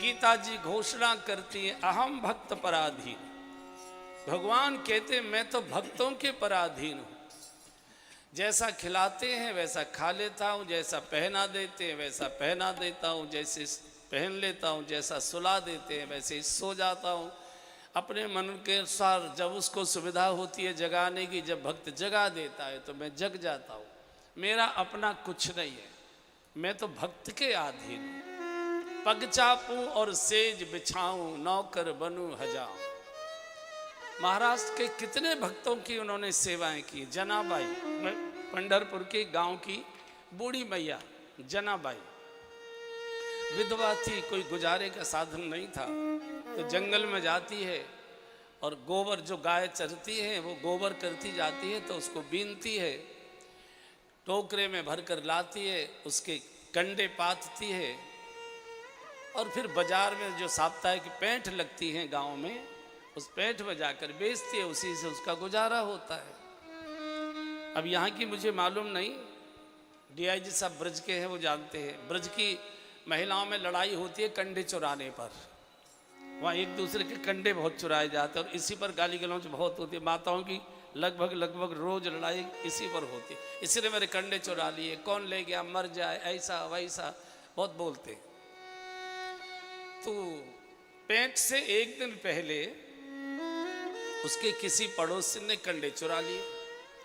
गीता जी घोषणा करती है अहम भक्त पराधीन। भगवान कहते मैं तो भक्तों के पराधीन हूं। जैसा खिलाते हैं वैसा खा लेता हूं, जैसा पहना देते हैं वैसा पहना देता हूं, जैसे पहन लेता हूं, जैसा सुला देते हैं वैसे ही सो जाता हूं अपने मन के अनुसार। जब उसको सुविधा होती है जगाने की, जब भक्त जगा देता है तो मैं जग जाता हूं। मेरा अपना कुछ नहीं है, मैं तो भक्त के अधीन हूं। पग चापूं और सेज बिछाऊं, नौकर बनूं हजाऊं। महाराष्ट्र के कितने भक्तों की उन्होंने सेवाएं की। जनाबाई, पंढरपुर के गांव की बूढ़ी मैया जनाबाई विधवा थी, कोई गुजारे का साधन नहीं था, तो जंगल में जाती है और गोबर, जो गाय चरती है वो गोबर करती जाती है तो उसको बीनती है, टोकरे में भरकर लाती है, उसके कंडे पाथती है और फिर बाजार में जो साप्ताहिक पैंठ लगती हैं गांव में, उस पैंठ में जाकर बेचती है, उसी से उसका गुजारा होता है। अब यहाँ की मुझे मालूम नहीं, डीआईजी साहब ब्रज के हैं, वो जानते हैं। ब्रज की महिलाओं में लड़ाई होती है कंडे चुराने पर। वहाँ एक दूसरे के कंडे बहुत चुराए जाते हैं और इसी पर गाली गलौज बहुत होती है। माताओं की लगभग रोज लड़ाई इसी पर होती है। इसलिए मेरे कंडे चुरा लिए, कौन ले गया, मर जाए, ऐसा वैसा बहुत बोलते हैं। तो पैंट से एक दिन पहले उसके किसी पड़ोसी ने कंडे चुरा लिए।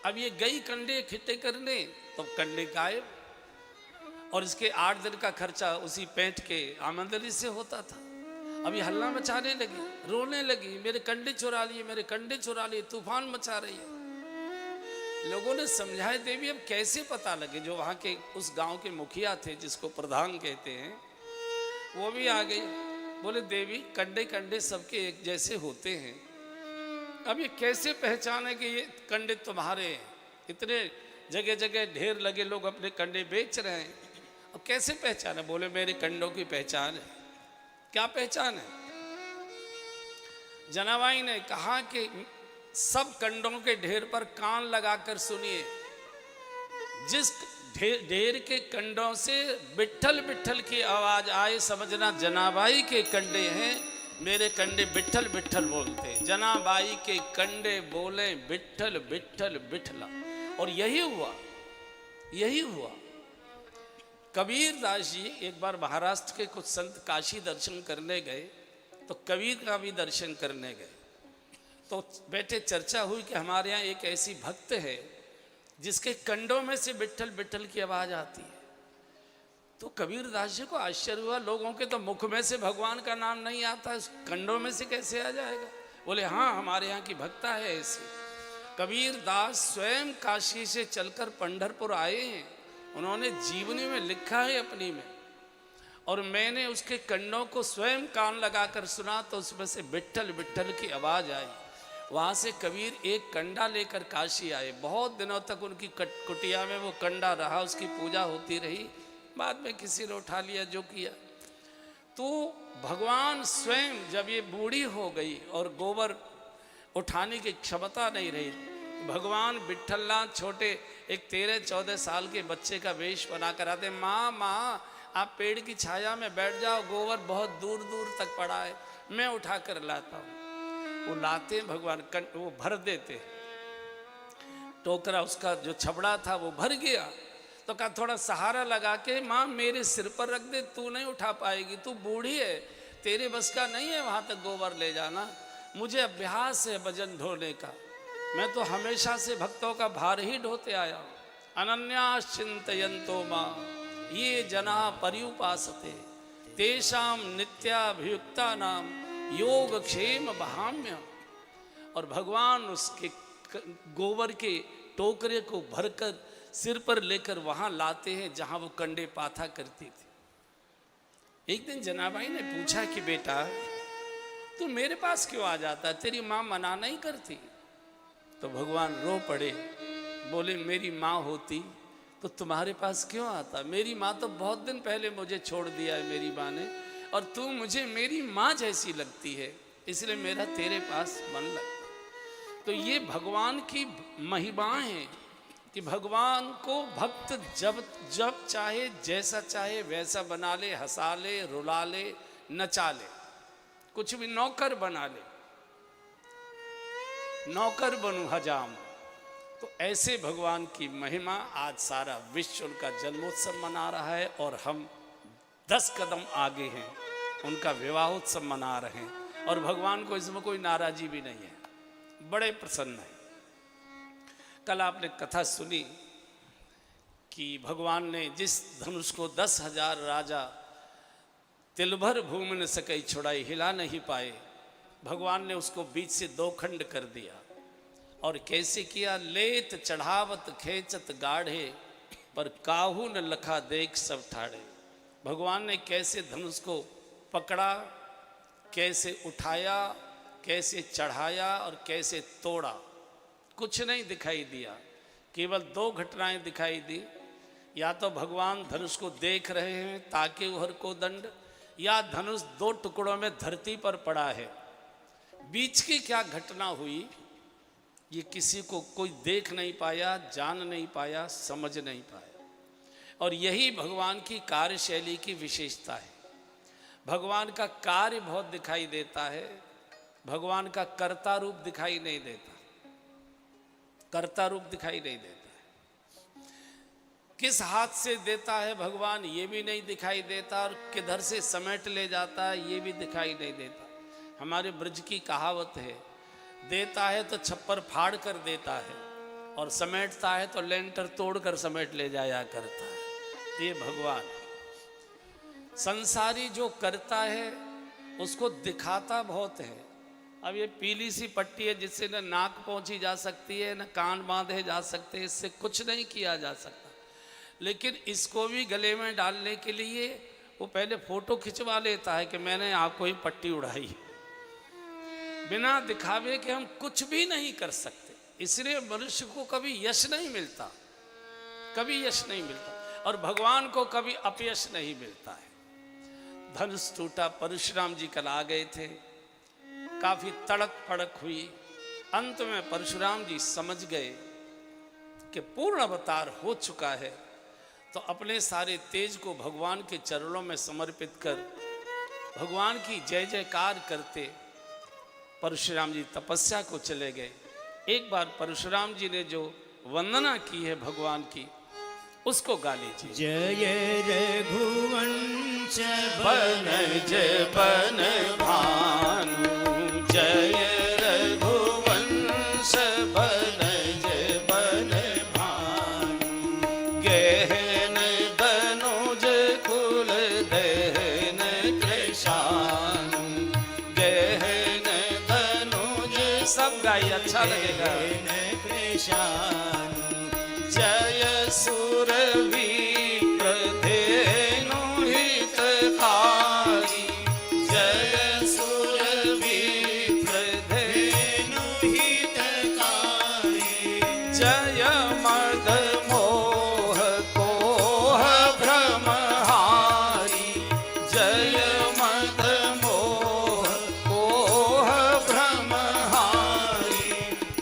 अब ये गई कंडे इकट्ठे करने तो कंडे गायब और इसके 8 दिन का खर्चा उसी पैंट के आमदनी से होता था। अब ये हल्ला मचाने लगी, रोने लगी, मेरे कंडे चुरा लिए, मेरे कंडे चुरा लिए, तूफान मचा रही है। लोगों ने समझाया देवी अब कैसे पता लगे। जो वहाँ के उस गांव के मुखिया थे, जिसको प्रधान कहते हैं, वो भी आ गई। बोले देवी कंडे कंडे सबके एक जैसे होते हैं, अब ये कैसे पहचाने कि ये कंडे तुम्हारे हैं? इतने जगह जगह ढेर लगे, लोग अपने कंडे बेच रहे हैं, अब कैसे पहचाने? बोले मेरे कंडों की पहचान है। क्या पहचान है? जनाबाई ने कहा कि सब कंडों के ढेर पर कान लगाकर सुनिए। जिस ढेर के कंडों से बिट्ठल बिट्ठल की आवाज आए, समझना जनाबाई के कंडे हैं। मेरे कंडे बिट्ठल बिट्ठल बोलते हैं। जनाबाई के कंडे बोले बिट्ठल बिट्ठल बिठला। और यही हुआ। कबीर दास जी एक बार महाराष्ट्र के कुछ संत काशी दर्शन करने गए, तो कबीर का भी दर्शन करने गए। तो बैठे चर्चा हुई कि हमारे यहाँ एक ऐसी भक्त है जिसके कंडों में से बिट्ठल बिट्ठल की आवाज आती है। तो कबीर दास जी को आश्चर्य हुआ, लोगों के तो मुख में से भगवान का नाम नहीं आता, कंडों में से कैसे आ जाएगा? बोले हाँ, हमारे यहाँ की भक्ता है ऐसी। कबीर दास स्वयं काशी से चलकर पंढरपुर आए हैं। उन्होंने जीवनी में लिखा है अपनी में, और मैंने उसके कंडों को स्वयं कान लगाकर सुना तो उसमें से बिट्ठल बिट्ठल की आवाज आई। वहाँ से कबीर एक कंडा लेकर काशी आए। बहुत दिनों तक उनकी कुटिया में वो कंडा रहा, उसकी पूजा होती रही। बाद में किसी ने उठा लिया, जो किया। तो भगवान स्वयं जब ये बूढ़ी हो गई और गोबर उठाने की क्षमता नहीं रही, भगवान विट्ठलनाथ छोटे एक 13-14 साल के बच्चे का वेश बनाकर आते, माँ आप पेड़ की छाया में बैठ जाओ, गोबर बहुत दूर दूर तक पड़ा है, मैं उठा कर लाता हूँ। वो लाते भगवान, वो भर देते। टोकरा उसका जो छबड़ा था वो भर गया, तो कहा थोड़ा सहारा लगा के माँ मेरे सिर पर रख दे, तू नहीं उठा पाएगी, तू बूढ़ी है, तेरे बस का नहीं है वहाँ तक गोबर ले जाना। मुझे अभ्यास है वजन ढोने का, मैं तो हमेशा से भक्तों का भार ही ढोते आया हूँ। अनन्याश्चिन्तयन्तो मां ये जना पर्युपासते तेषां नित्याभियुक्तानां योगक्षेम बहाम्य। और भगवान उसके गोबर के टोकरे को भरकर सिर पर लेकर वहां लाते हैं जहां वो कंडे पाथा करती थी। एक दिन जनाबाई ने पूछा कि बेटा तू मेरे पास क्यों आ जाता, तेरी माँ मना नहीं करती? तो भगवान रो पड़े, बोले मेरी माँ होती तो तुम्हारे पास क्यों आता? मेरी माँ तो बहुत दिन पहले मुझे छोड़ दिया है मेरी माँ ने, और तू मुझे मेरी माँ जैसी लगती है, इसलिए मेरा तेरे पास मन लगता। तो ये भगवान की महिमाएं हैं कि भगवान को भक्त जब जब चाहे जैसा चाहे वैसा बना ले, हंसा ले, रुला ले, नचा ले, कुछ भी नौकर बना ले, नौकर बनूं हजाम। तो ऐसे भगवान की महिमा, आज सारा विश्व उनका जन्मोत्सव मना रहा है और हम 10 कदम आगे हैं, उनका विवाहोत्सव मना रहे हैं और भगवान को इसमें कोई नाराजी भी नहीं है, बड़े प्रसन्न है। कल आपने कथा सुनी कि भगवान ने जिस धनुष को 10,000 राजा तिल भर भूमि न सके छुड़ाई, हिला नहीं पाए, भगवान ने उसको बीच से 2 खंड कर दिया। और कैसे किया? लेत चढ़ावत खेचत गाढ़े, पर काहू न लखा देख सब ठाड़े। भगवान ने कैसे धनुष को पकड़ा, कैसे उठाया, कैसे चढ़ाया और कैसे तोड़ा, कुछ नहीं दिखाई दिया। केवल 2 घटनाएं दिखाई दी, या तो भगवान धनुष को देख रहे हैं ताकि हर को दंड, या धनुष 2 टुकड़ों में धरती पर पड़ा है। बीच की क्या घटना हुई ये किसी को कोई देख नहीं पाया, जान नहीं पाया, समझ नहीं पाया। और यही भगवान की कार्यशैली की विशेषता है। भगवान का कार्य बहुत दिखाई देता है, भगवान का कर्ता रूप दिखाई नहीं देता, कर्ता रूप दिखाई नहीं देता। किस हाथ से देता है भगवान ये भी नहीं दिखाई देता, और किधर से समेट ले जाता है ये भी दिखाई नहीं देता। हमारे ब्रज की कहावत है, देता है तो छप्पर फाड़ कर देता है और समेटता है तो लेंटर तोड़ कर समेट ले जाया करता है। ये भगवान है। संसारी जो करता है उसको दिखाता बहुत है। अब ये पीली सी पट्टी है जिससे न नाक पहुंची जा सकती है, न कान बांधे जा सकते, इससे कुछ नहीं किया जा सकता। लेकिन इसको भी गले में डालने के लिए वो पहले फोटो खिंचवा लेता है कि मैंने आपको ही पट्टी उड़ाई। बिना दिखावे के हम कुछ भी नहीं कर सकते, इसलिए मनुष्य को कभी यश नहीं मिलता, कभी यश नहीं मिलता, और भगवान को कभी अपयश नहीं मिलता है। धनुष टूटा, परशुराम जी कल आ गए थे, काफी तड़क फड़क हुई। अंत में परशुराम जी समझ गए कि पूर्ण अवतार हो चुका है, तो अपने सारे तेज को भगवान के चरणों में समर्पित कर भगवान की जय जयकार करते परशुराम जी तपस्या को चले गए। एक बार परशुराम जी ने जो वंदना की है भगवान की, उसको गा लीजिए। जय रघुवंश बनज बन भानु, जय रघुवंश बनज बन भानु, गहन दनुज कुल दहन कृशानु, गहन दनुज, सब गाइए अच्छा लगेगा। कृशानु जय सुर धेनु हितकारी, जय सुर धेनु हितकारी, जय मद मोह कोह भ्रमहारी, जय मद मोह कोह भ्रमहारी,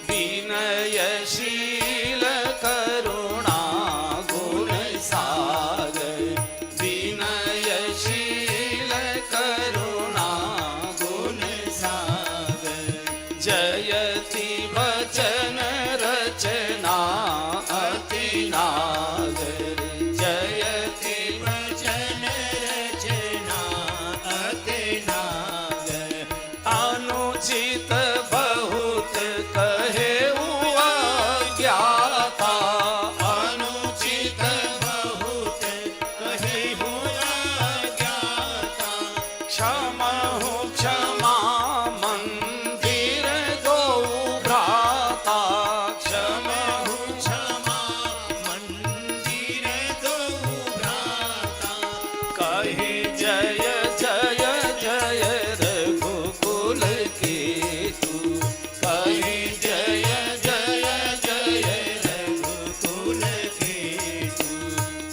विनयशील करुणा गुण सागर, विनयशील करुणा गुण सागर, जयति वचन रचना अति नागर, जयति वचन रचना अति नागर, अनुचित बहुत कहे ज्ञाता, अनुचित बहुत कहे हुआ ज्ञाता, क्षमहु क्षमा मंदिर दो भ्राता, क्षमहु क्षमा मंदिर दो भ्राता, कही जय जय जय रघुकुल केतु, कही जय जय जय रघुकुल केतु,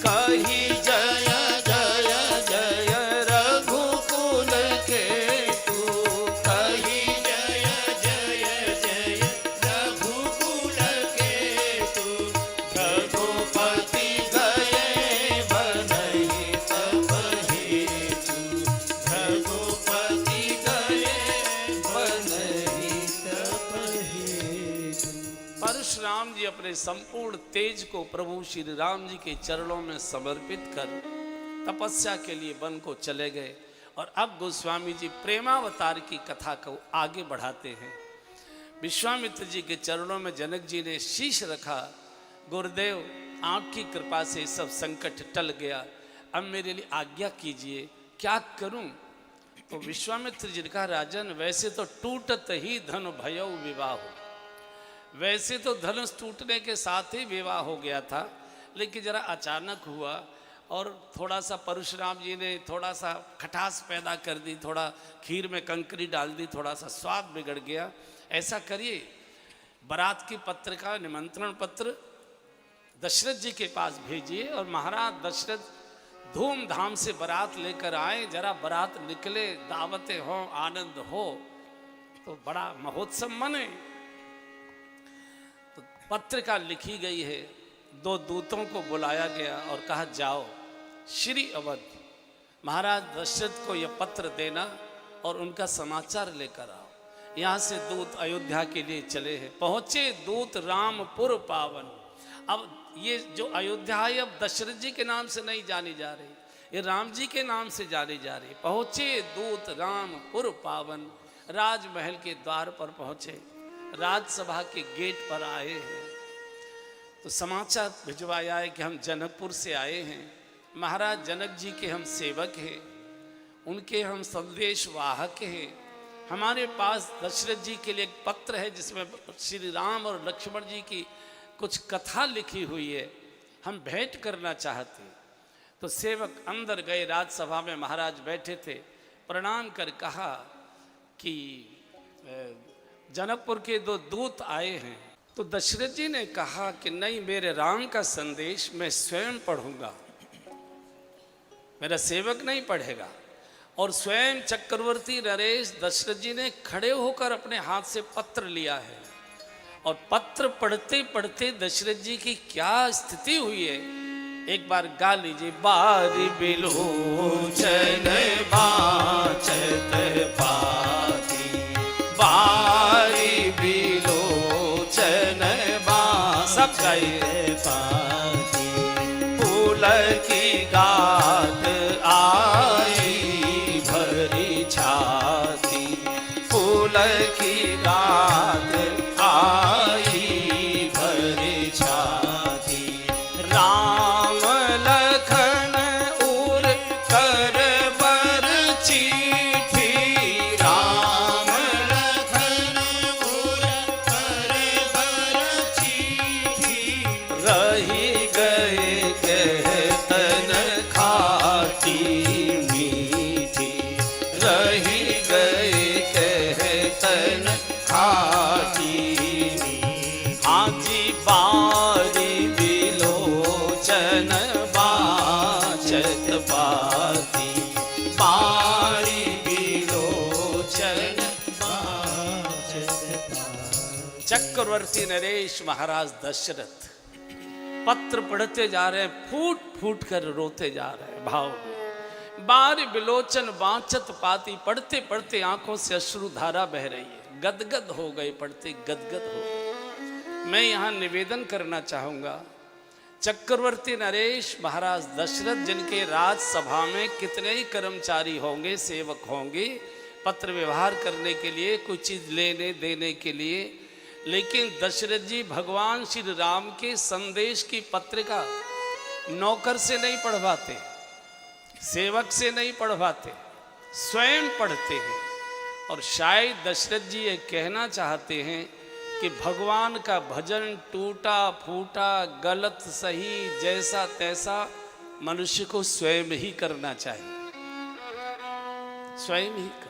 कही जय जय जय रघुकुल केतु, अपने संपूर्ण तेज को प्रभु श्री राम जी के चरणों में समर्पित कर तपस्या के लिए वन को चले गए। और अब गोस्वामी जी प्रेमावतार की कथा को आगे बढ़ाते हैं। विश्वामित्र जी के चरणों में जनक जी ने शीश रखा, गुरुदेव आपकी की कृपा से सब संकट टल गया, अब मेरे लिए आज्ञा कीजिए, क्या करूं? तो विश्वामित्र जी ने कहा, राजन वैसे तो टूटत ही धन भयो विवाह हो, वैसे तो धनुष टूटने के साथ ही विवाह हो गया था, लेकिन जरा अचानक हुआ और थोड़ा सा परशुराम जी ने थोड़ा सा खटास पैदा कर दी, थोड़ा खीर में कंकरी डाल दी, थोड़ा सा स्वाद बिगड़ गया। ऐसा करिए, बारात की पत्रिका निमंत्रण पत्र दशरथ जी के पास भेजिए और महाराज दशरथ धूमधाम से बारात लेकर आए, जरा बारात निकले, दावतें हो, आनंद हो, तो बड़ा महोत्सव मने। तो पत्रिका लिखी गई है, 2 दूतों को बुलाया गया और कहा जाओ श्री अवध महाराज दशरथ को यह पत्र देना और उनका समाचार लेकर आओ। यहाँ से दूत अयोध्या के लिए चले हैं। पहुँचे दूत रामपुर पावन। अब ये जो अयोध्या है अब दशरथ जी के नाम से नहीं जानी जा रही, ये राम जी के नाम से जानी जा रही। पहुँचे दूत रामपुर पावन, राजमहल के द्वार पर पहुँचे, राजसभा के गेट पर आए हैं। तो समाचार भिजवाया है कि हम जनकपुर से आए हैं, महाराज जनक जी के हम सेवक हैं, उनके हम संदेश वाहक हैं। हमारे पास दशरथ जी के लिए एक पत्र है जिसमें श्री राम और लक्ष्मण जी की कुछ कथा लिखी हुई है, हम भेंट करना चाहते। तो सेवक अंदर गए, राजसभा में महाराज बैठे थे, प्रणाम कर कहा कि जनकपुर के 2 दूत आए हैं। तो दशरथ जी ने कहा कि नहीं, मेरे राम का संदेश मैं स्वयं पढ़ूंगा, मेरा सेवक नहीं पढ़ेगा। और स्वयं चक्रवर्ती नरेश दशरथ जी ने खड़े होकर अपने हाथ से पत्र लिया है और पत्र पढ़ते पढ़ते दशरथ जी की क्या स्थिति हुई है एक बार गा लीजिए। बारी बिलोचन बाचत पाती, बारी बिलोचन बा, सब गाइए पाती, फूल की गात आई भरी छाती, फूल की गात आई भरी छाती, राम लखन उर कर बर चिट्ठी, राम लखन उर कर बर चिट्ठी, रही गए कहतन खाटी मीठी, रही गए कहतन खाटी मीठी, हाजी बारी बिलोचन बाचत पाती, बारी बिलोचन बाचत पाती। चक्रवर्ती नरेश महाराज दशरथ पत्र पढ़ते जा रहे हैं, फूट फूट कर रोते जा रहे हैं भाव में। बारी बिलोचन बाचत पाती, पढ़ते पढ़ते आंखों से अश्रुधारा बह रही है, गदगद हो गए, पढ़ते गदगद हो गए। मैं यहाँ निवेदन करना चाहूँगा, चक्रवर्ती नरेश महाराज दशरथ जिनके राजसभा में कितने ही कर्मचारी होंगे, सेवक होंगे पत्र व्यवहार करने के लिए, कुछ चीज़ लेने देने के लिए, लेकिन दशरथ जी भगवान श्री राम के संदेश की पत्रिका नौकर से नहीं पढ़वाते, सेवक से नहीं पढ़वाते, स्वयं पढ़ते हैं। और शायद दशरथ जी ये कहना चाहते हैं कि भगवान का भजन टूटा फूटा गलत सही जैसा तैसा मनुष्य को स्वयं ही करना चाहिए, स्वयं ही कर।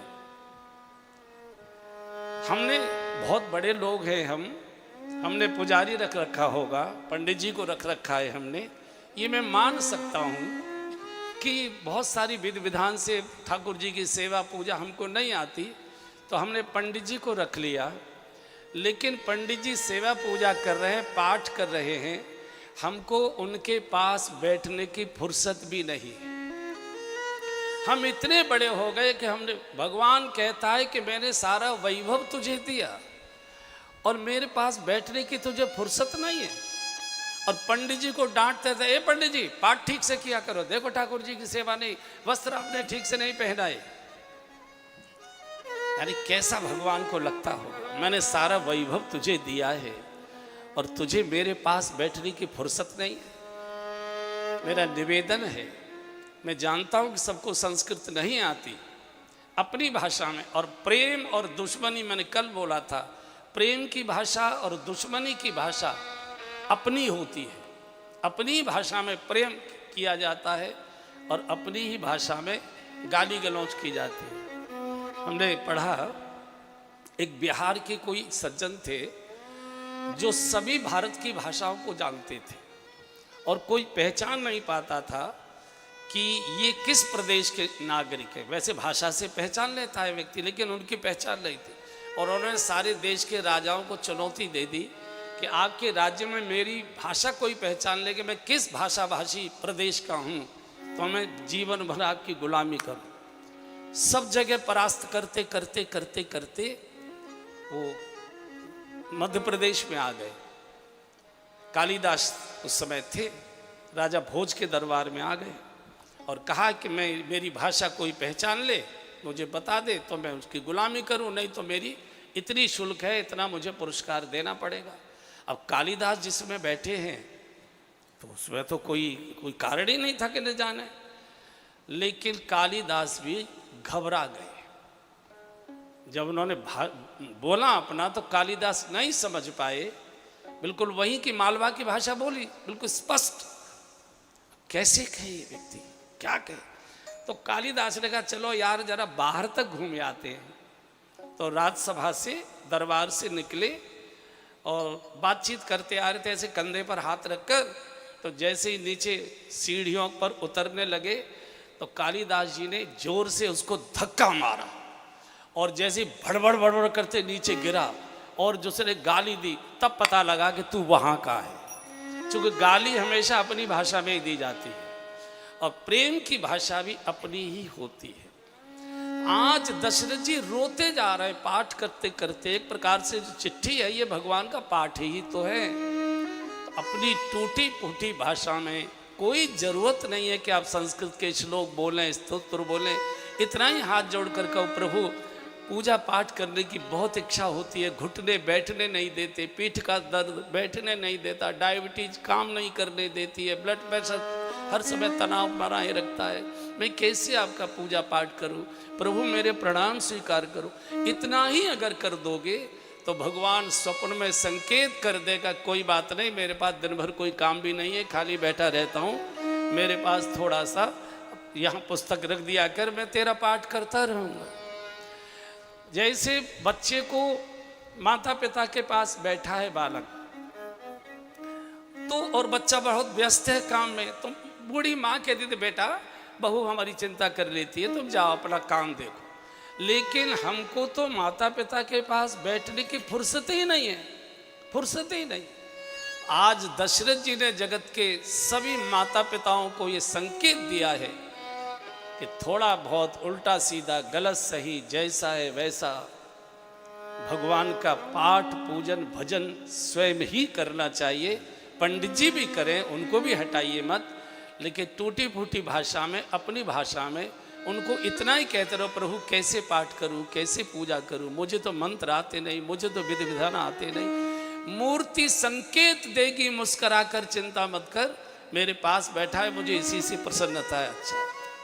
हमने बहुत बड़े लोग हैं, हमने पुजारी रख रखा होगा, पंडित जी को रख रखा है हमने, ये मैं मान सकता हूँ कि बहुत सारी विधि विधान से ठाकुर जी की सेवा पूजा हमको नहीं आती, तो हमने पंडित जी को रख लिया। लेकिन पंडित जी सेवा पूजा कर रहे हैं, पाठ कर रहे हैं, हमको उनके पास बैठने की फुर्सत भी नहीं। हम इतने बड़े हो गए कि हमने, भगवान कहता है कि मैंने सारा वैभव तुझे दिया और मेरे पास बैठने की तुझे फुर्सत नहीं है। और पंडित जी को डांटते थे, ए पंडित जी पाठ ठीक से किया करो, देखो ठाकुर जी की सेवा नहीं, वस्त्र आपने ठीक से नहीं पहनाए। यानी कैसा भगवान को लगता होगा, मैंने सारा वैभव तुझे दिया है और तुझे मेरे पास बैठने की फुर्सत नहीं है। मेरा निवेदन है, मैं जानता हूं कि सबको संस्कृत नहीं आती, अपनी भाषा में। और प्रेम और दुश्मनी, मैंने कल बोला था, प्रेम की भाषा और दुश्मनी की भाषा अपनी होती है। अपनी भाषा में प्रेम किया जाता है और अपनी ही भाषा में गाली गलौज की जाती है। हमने पढ़ा, एक बिहार के कोई सज्जन थे जो सभी भारत की भाषाओं को जानते थे और कोई पहचान नहीं पाता था कि ये किस प्रदेश के नागरिक है। वैसे भाषा से पहचान लेता है व्यक्ति, लेकिन उनकी पहचान नहीं थी। और उन्होंने सारे देश के राजाओं को चुनौती दे दी कि आपके राज्य में मेरी भाषा कोई पहचान ले कि मैं किस भाषा भाषी प्रदेश का हूँ, तो मैं जीवन भर आपकी गुलामी करूँ। सब जगह परास्त करते करते करते करते वो मध्य प्रदेश में आ गए। कालिदास उस समय थे, राजा भोज के दरबार में आ गए और कहा कि मैं, मेरी भाषा कोई पहचान ले, मुझे बता दे तो मैं उसकी गुलामी करूं, नहीं तो मेरी इतनी शुल्क है, इतना मुझे पुरस्कार देना पड़ेगा। अब कालिदास जिसमें बैठे हैं तो उसमें तो कोई कारण ही नहीं था कि न जाने, लेकिन कालिदास भी घबरा गए। जब उन्होंने बोला अपना तो कालिदास नहीं समझ पाए, बिल्कुल वहीं की मालवा की भाषा बोली, बिल्कुल स्पष्ट। कैसे कहे ये व्यक्ति, क्या कहे? तो कालिदास ने कहा चलो यार जरा बाहर तक घूम आते हैं। तो राजसभा से, दरबार से निकले और बातचीत करते आ रहे थे, ऐसे कंधे पर हाथ रखकर। तो जैसे ही नीचे सीढ़ियों पर उतरने लगे तो कालिदास जी ने जोर से उसको धक्का मारा और जैसे भड़बड़ भड़बड़ करते नीचे गिरा और जिसने गाली दी, तब पता लगा कि तू वहाँ का है। क्योंकि गाली हमेशा अपनी भाषा में ही दी जाती है और प्रेम की भाषा भी अपनी ही होती है। आज दशरथ जी रोते जा रहे हैं पाठ करते करते। एक प्रकार से जो चिट्ठी है ये भगवान का पाठ ही तो है। तो अपनी टूटी फूटी भाषा में कोई जरूरत नहीं है कि आप संस्कृत के श्लोक बोलें, स्तोत्र बोलें। इतना ही हाथ जोड़ कर कहो प्रभु पूजा पाठ करने की बहुत इच्छा होती है, घुटने बैठने नहीं देते, पीठ का दर्द बैठने नहीं देता, डायबिटीज काम नहीं करने देती है, ब्लड प्रेशर हर समय तनाव बनाए रखता है, मैं कैसे आपका पूजा पाठ करूं? प्रभु मेरे प्रणाम स्वीकार करो। इतना ही अगर कर दोगे तो भगवान स्वप्न में संकेत कर देगा, कोई बात नहीं, मेरे पास दिन भर कोई काम भी नहीं है, खाली बैठा रहता हूँ, मेरे पास थोड़ा सा यहाँ पुस्तक रख दिया कर, मैं तेरा पाठ करता रहूँगा। जैसे बच्चे को माता पिता के पास बैठा है बालक, तो और बच्चा बहुत व्यस्त है काम में, तो बूढ़ी माँ कहती थी बेटा बहू हमारी चिंता कर लेती है, तुम जाओ अपना काम देखो। लेकिन हमको तो माता पिता के पास बैठने की फुर्सत ही नहीं है, फुर्सत ही नहीं। आज दशरथ जी ने जगत के सभी माता पिताओं को ये संकेत दिया है कि थोड़ा बहुत उल्टा सीधा गलत सही जैसा है वैसा भगवान का पाठ पूजन भजन स्वयं ही करना चाहिए। पंडित जी भी करें, उनको भी हटाइए मत, लेकिन टूटी फूटी भाषा में, अपनी भाषा में उनको इतना ही कहते रहो प्रभु कैसे पाठ करूं, कैसे पूजा करूं, मुझे तो मंत्र आते नहीं, मुझे तो विधि विधान आते नहीं। मूर्ति संकेत देगी मुस्कुरा कर, चिंता मत कर, मेरे पास बैठा है, मुझे इसी से प्रसन्नता है। अच्छा,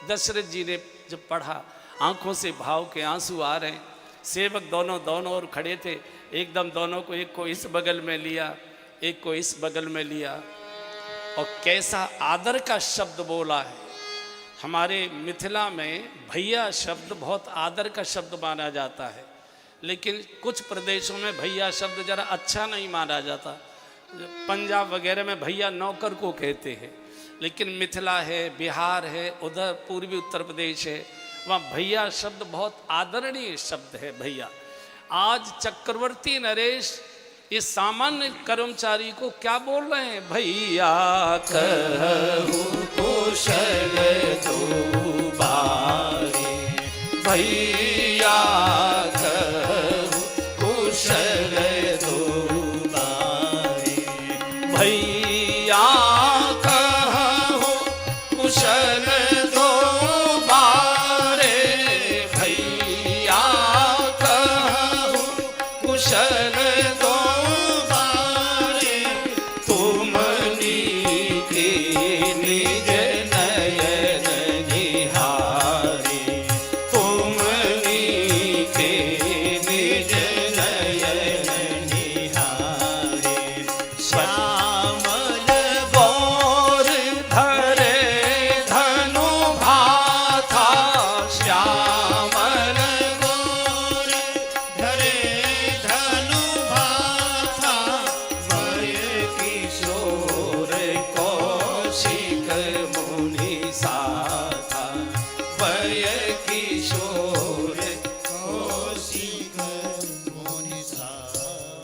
दशरथ जी ने जब पढ़ा, आंखों से भाव के आंसू आ रहे हैं, सेवक दोनों ओर खड़े थे, एकदम दोनों को, एक को इस बगल में लिया, एक को इस बगल में लिया, और कैसा आदर का शब्द बोला है। हमारे मिथिला में भैया शब्द बहुत आदर का शब्द माना जाता है, लेकिन कुछ प्रदेशों में भैया शब्द जरा अच्छा नहीं माना जाता। पंजाब वगैरह में भैया नौकर को कहते हैं, लेकिन मिथिला है, बिहार है, उधर पूर्वी उत्तर प्रदेश है, वहाँ भैया शब्द बहुत आदरणीय शब्द है। भैया आज चक्रवर्ती नरेश इस सामान्य कर्मचारी को क्या बोल रहे हैं? भैया कहूँ कुशल दुबारे, भैया कहूँ कुशल दुबारे।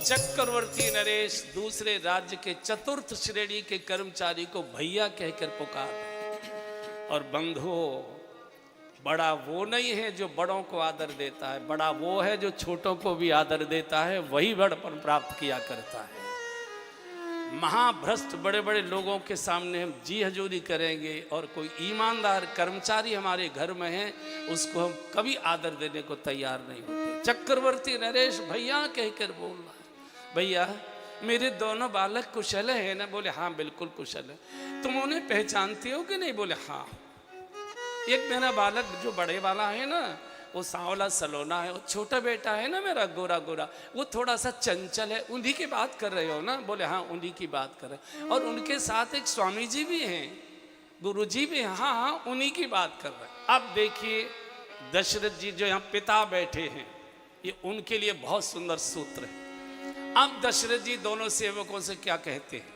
चक्रवर्ती नरेश दूसरे राज्य के चतुर्थ श्रेणी के कर्मचारी को भैया कहकर पुकार, और बंधुओं, बड़ा वो नहीं है जो बड़ों को आदर देता है, बड़ा वो है जो छोटों को भी आदर देता है, वही बड़पन प्राप्त किया करता है। महाभ्रष्ट बड़े बड़े लोगों के सामने हम जी हजूरी करेंगे और कोई ईमानदार कर्मचारी हमारे घर में है, उसको हम कभी आदर देने को तैयार नहीं होते। चक्रवर्ती नरेश भैया कहकर बोल रहा है, भैया मेरे दोनों बालक कुशल है ना? बोले हाँ बिल्कुल कुशल है। तुम उन्हें पहचानते हो कि नहीं? बोले हाँ। एक मेरा बालक जो बड़े वाला है ना, वो सांवला सलोना है, वो छोटा बेटा है ना मेरा गोरा गोरा, वो थोड़ा सा चंचल है। उन्हीं की बात कर रहे हो ना? बोले हाँ उन्हीं की बात कर रहे। और उनके साथ एक स्वामी जी भी हैं, गुरु जी भी हैं। हाँ हाँ उन्हीं की बात कर रहे हैं। अब देखिए दशरथ जी जो यहाँ पिता बैठे हैं, ये उनके लिए बहुत सुंदर सूत्र है। अब दशरथ जी दोनों सेवकों से क्या कहते हैं,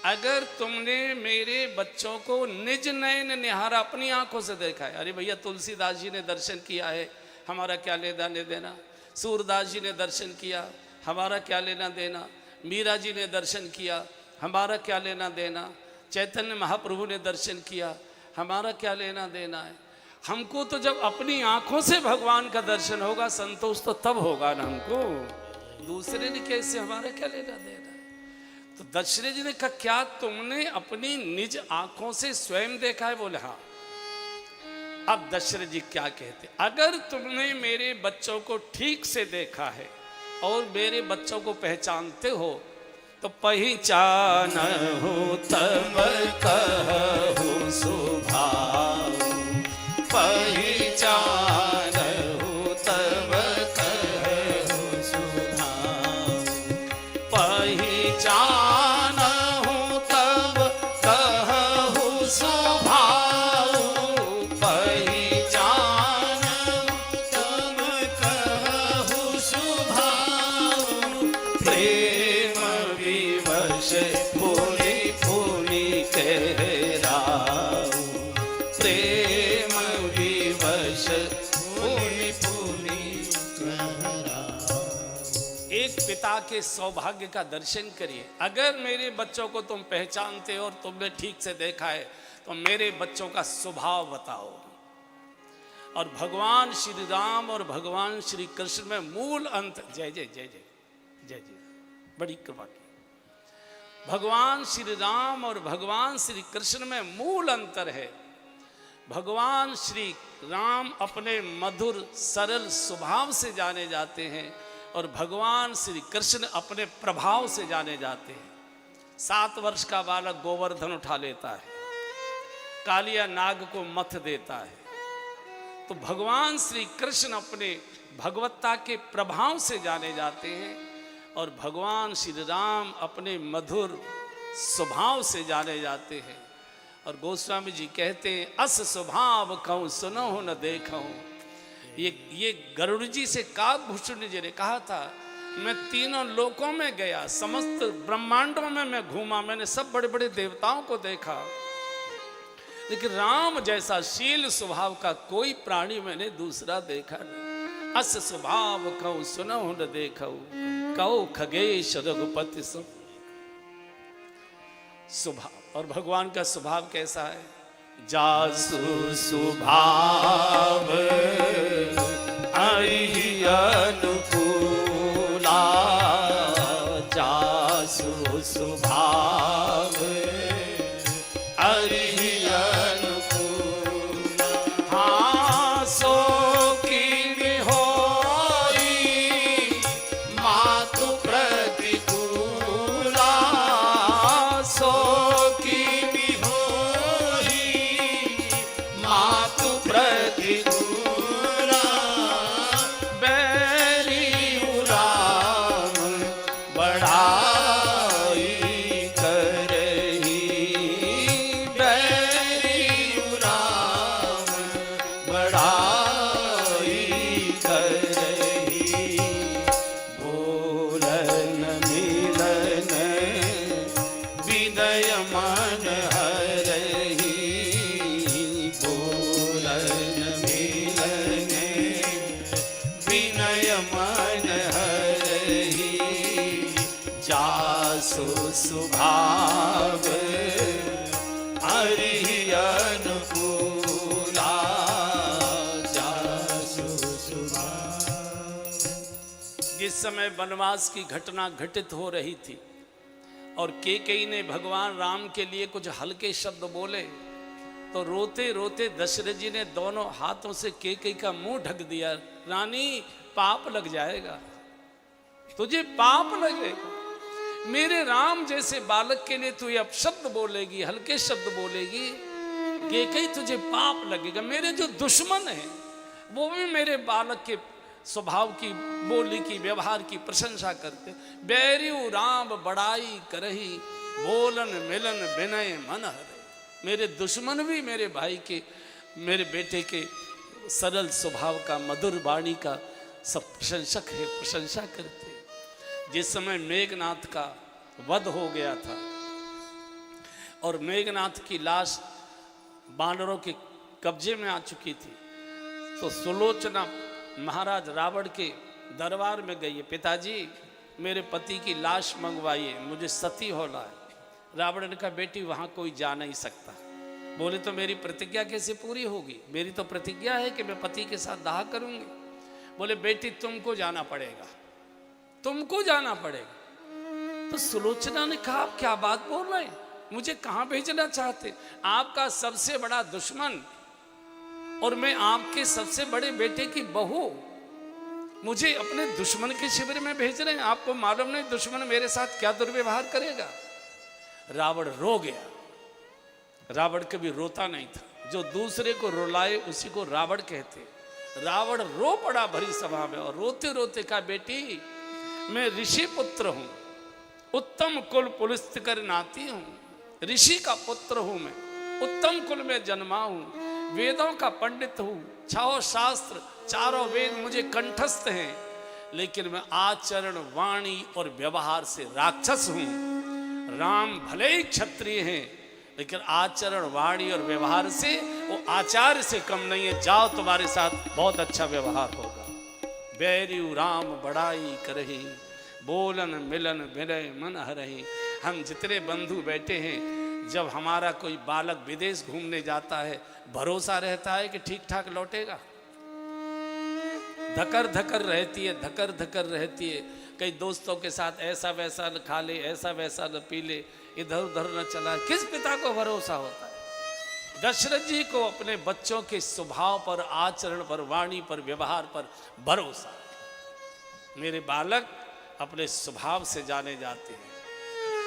अगर तुमने मेरे बच्चों को निज नयन निहारा, अपनी आंखों से देखा है। अरे भैया तुलसीदास जी ने दर्शन किया है, हमारा क्या लेना देना। सूरदास जी ने दर्शन किया, हमारा क्या लेना देना। मीरा जी ने दर्शन किया, हमारा क्या लेना देना। चैतन्य महाप्रभु ने दर्शन किया, हमारा क्या लेना देना है। हमको तो जब अपनी आंखों से भगवान का दर्शन होगा, संतोष तो तब होगा ना हमको, दूसरे ने कैसे हमारा क्या लेना देना। तो दशरथ जी ने कहा क्या तुमने अपनी निज आंखों से स्वयं देखा है? बोले हाँ। अब दशरथ जी क्या कहते, अगर तुमने मेरे बच्चों को ठीक से देखा है और मेरे बच्चों को पहचानते हो, तो पहचान हो तब कहूँ सुभाव, पहचान हो तब कहूँ सुभाव, पहचान पिता के सौभाग्य का दर्शन करिए। अगर मेरे बच्चों को तुम पहचानते हो और तुमने ठीक से देखा है, तो मेरे बच्चों का स्वभाव बताओ। और भगवान श्री राम और भगवान श्री कृष्ण में मूल अंतर, जय जय जय जय जय जय, बड़ी कृपा की। भगवान श्री राम और भगवान श्री कृष्ण में मूल अंतर है। भगवान श्री राम अपने मधुर सरल स्वभाव से जाने जाते हैं और भगवान श्री कृष्ण अपने प्रभाव से जाने जाते हैं। 7 वर्ष का बालक गोवर्धन उठा लेता है, कालिया नाग को मथ देता है। तो भगवान श्री कृष्ण अपने भगवत्ता के प्रभाव से जाने जाते हैं और भगवान श्री राम अपने मधुर स्वभाव से जाने जाते हैं। और गोस्वामी जी कहते हैं, अस स्वभाव कहूँ सुनो न देखूं। ये गरुड़ जी से काकभूषण जी ने कहा था, मैं तीनों लोकों में गया, समस्त ब्रह्मांडों में मैं घूमा, मैंने सब बड़े बड़े देवताओं को देखा, लेकिन राम जैसा शील स्वभाव का कोई प्राणी मैंने दूसरा देखा नहीं। अस स्वभाव कहूँ सुनो न देखूं, कहो खगेश रघुपति स्वभाव। और भगवान का स्वभाव कैसा है? जासु स्वभाव आई अनुकूला, जासु स्वभाव आई अनुकूला। हाँ सो की होई मातु प्रतिकूला, सो मन हरहि सुभाग हरि अनुकूला जासु सुभाग। जिस समय वनवास की घटना घटित हो रही थी और केकई ने भगवान राम के लिए कुछ हल्के शब्द बोले, तो रोते रोते दशरथ जी ने दोनों हाथों से केकई का मुंह ढक दिया। रानी, पाप लग जाएगा, तुझे पाप लगेगा। मेरे राम जैसे बालक के लिए तू ये अपशब्द बोलेगी, हल्के शब्द बोलेगी, केकई तुझे पाप लगेगा। मेरे जो दुश्मन हैं वो भी मेरे बालक के स्वभाव की, बोली की, व्यवहार की प्रशंसा करते। बैरियू राम बड़ाई करही, बोलन मिलन विनय मन हरे। मेरे दुश्मन भी मेरे भाई के, मेरे बेटे के सरल स्वभाव का, मधुर वाणी का सब प्रशंसक है, प्रशंसा करते। जिस समय मेघनाथ का वध हो गया था और मेघनाथ की लाश बानरों के कब्जे में आ चुकी थी, तो सुलोचना महाराज रावण के दरबार में गई है। पिताजी, मेरे पति की लाश मंगवाइए, मुझे सती होना है। रावण ने कहा, बेटी वहां कोई जा नहीं सकता। बोले, तो मेरी प्रतिज्ञा कैसे पूरी होगी? मेरी तो प्रतिज्ञा है कि मैं पति के साथ दाह करूंगी। बोले, बेटी तुमको जाना पड़ेगा, तुमको जाना पड़ेगा। तो सुलोचना ने कहा, आप क्या बात बोल रहे हैं? मुझे कहां भेजना चाहते? आपका सबसे बड़ा दुश्मन और मैं आपके सबसे बड़े बेटे की बहू, मुझे अपने दुश्मन के शिविर में भेज रहे हैं? आपको मालूम नहीं दुश्मन मेरे साथ क्या दुर्व्यवहार करेगा? रावण रो गया। रावण कभी रोता नहीं था, जो दूसरे को रुलाए उसी को रावण कहते। रावण रो पड़ा भरी सभा में और रोते रोते कहा, बेटी मैं ऋषि पुत्र हूं, उत्तम कुल पुलस्त कर नाती हूं, ऋषि का पुत्र हूं मैं, उत्तम कुल में जन्मा हूं, वेदों का पंडित हूं, 6 शास्त्र 4 वेद मुझे कंठस्थ हैं, लेकिन मैं आचरण, वाणी और व्यवहार से राक्षस हूं। राम भले ही क्षत्रिय हैं, लेकिन आचरण, वाणी और व्यवहार से वो आचार्य से कम नहीं है। जाओ, तुम्हारे साथ बहुत अच्छा व्यवहार होगा। बैरियू राम बड़ाई करही, बोलन मिलन विनय मन हरही। हम जितने बंधु बैठे हैं, जब हमारा कोई बालक विदेश घूमने जाता है, भरोसा रहता है कि ठीक ठाक लौटेगा? धकर धकर रहती है, धकर धकर रहती है। कई दोस्तों के साथ ऐसा वैसा न खा ले, ऐसा वैसा न पी ले, इधर उधर न चला। किस पिता को भरोसा होता है? दशरथ जी को अपने बच्चों के स्वभाव पर, आचरण पर, वाणी पर, व्यवहार पर भरोसा है। मेरे बालक अपने स्वभाव से जाने जाते हैं।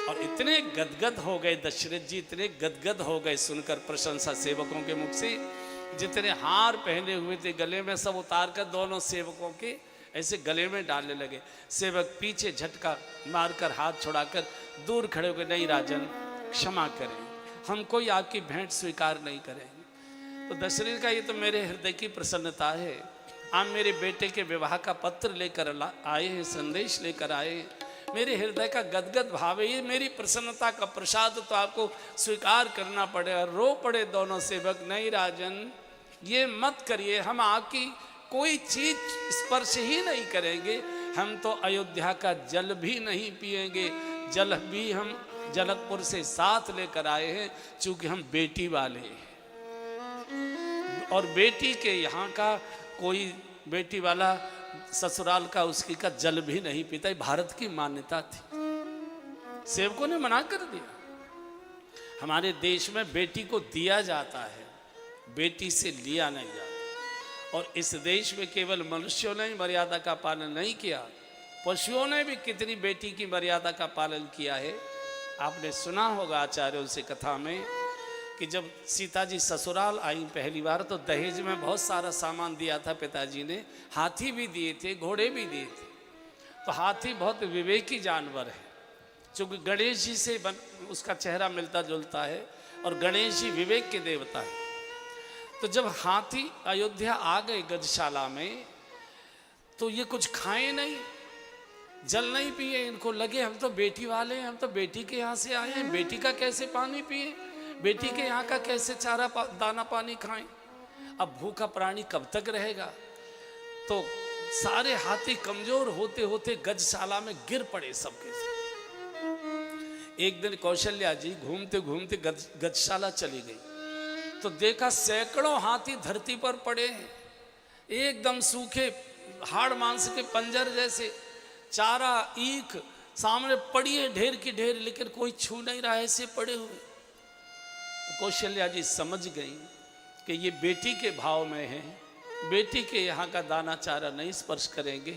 और इतने गदगद हो गए दशरथ जी, इतने गदगद हो गए सुनकर प्रशंसा सेवकों के मुख से। जितने हार पहने हुए थे गले में, सब उतार कर दोनों सेवकों के ऐसे गले में डालने लगे। सेवक पीछे झटका मारकर हाथ छुड़ाकर दूर खड़े हो गए, नहीं राजन, क्षमा करें, हम कोई आपकी भेंट स्वीकार नहीं करेंगे। तो दशरथ का, ये तो मेरे हृदय की प्रसन्नता है। आप मेरे बेटे के विवाह का पत्र लेकर आए हैं, संदेश लेकर आए हैं। मेरे हृदय का गदगद भाव है, ये मेरी प्रसन्नता का प्रसाद तो आपको स्वीकार करना पड़ेगा। रो पड़े दोनों सेवक, नहीं राजन, ये मत करिए, हम आपकी कोई चीज स्पर्श ही नहीं करेंगे। हम तो अयोध्या का जल भी नहीं पिएंगे, जल भी हम जनकपुर से साथ लेकर आए हैं, चूंकि हम बेटी वाले हैं। और बेटी के यहाँ का कोई बेटी वाला ससुराल का उसकी का जल भी नहीं पीता, भारत की मान्यता थी। सेवकों ने मना कर दिया। हमारे देश में बेटी को दिया जाता है, बेटी से लिया नहीं जाता। और इस देश में केवल मनुष्यों ने मर्यादा का पालन नहीं किया, पशुओं ने भी कितनी बेटी की मर्यादा का पालन किया है। आपने सुना होगा आचार्यों से कथा में कि जब सीता जी ससुराल आई पहली बार, तो दहेज में बहुत सारा सामान दिया था पिताजी ने। हाथी भी दिए थे, घोड़े भी दिए थे। तो हाथी बहुत विवेकी जानवर है, चूँकि गणेश जी से उसका चेहरा मिलता जुलता है और गणेश जी विवेक के देवता है। तो जब हाथी अयोध्या आ गए गजशाला में, तो ये कुछ खाए नहीं, जल नहीं पिए। इनको लगे हम तो बेटी वाले हैं, हम तो बेटी के यहाँ से आए हैं, बेटी का कैसे पानी पिए, बेटी के यहाँ का कैसे चारा दाना पानी खाएं। अब भूखा प्राणी कब तक रहेगा? तो सारे हाथी कमजोर होते होते गजशाला में गिर पड़े सबके सब। एक दिन कौशल्या जी घूमते घूमते गजशाला चली गई तो देखा सैकड़ों हाथी धरती पर पड़े हैं, एकदम सूखे हाड़ मांस के पंजर जैसे, चारा ईख सामने पड़ी है ढेर की ढेर, लेकिन कोई छू नहीं रहा, ऐसे पड़े हुए। कौशल्या जी समझ गई कि ये बेटी के भाव में है, बेटी के यहाँ का दाना चारा नहीं स्पर्श करेंगे।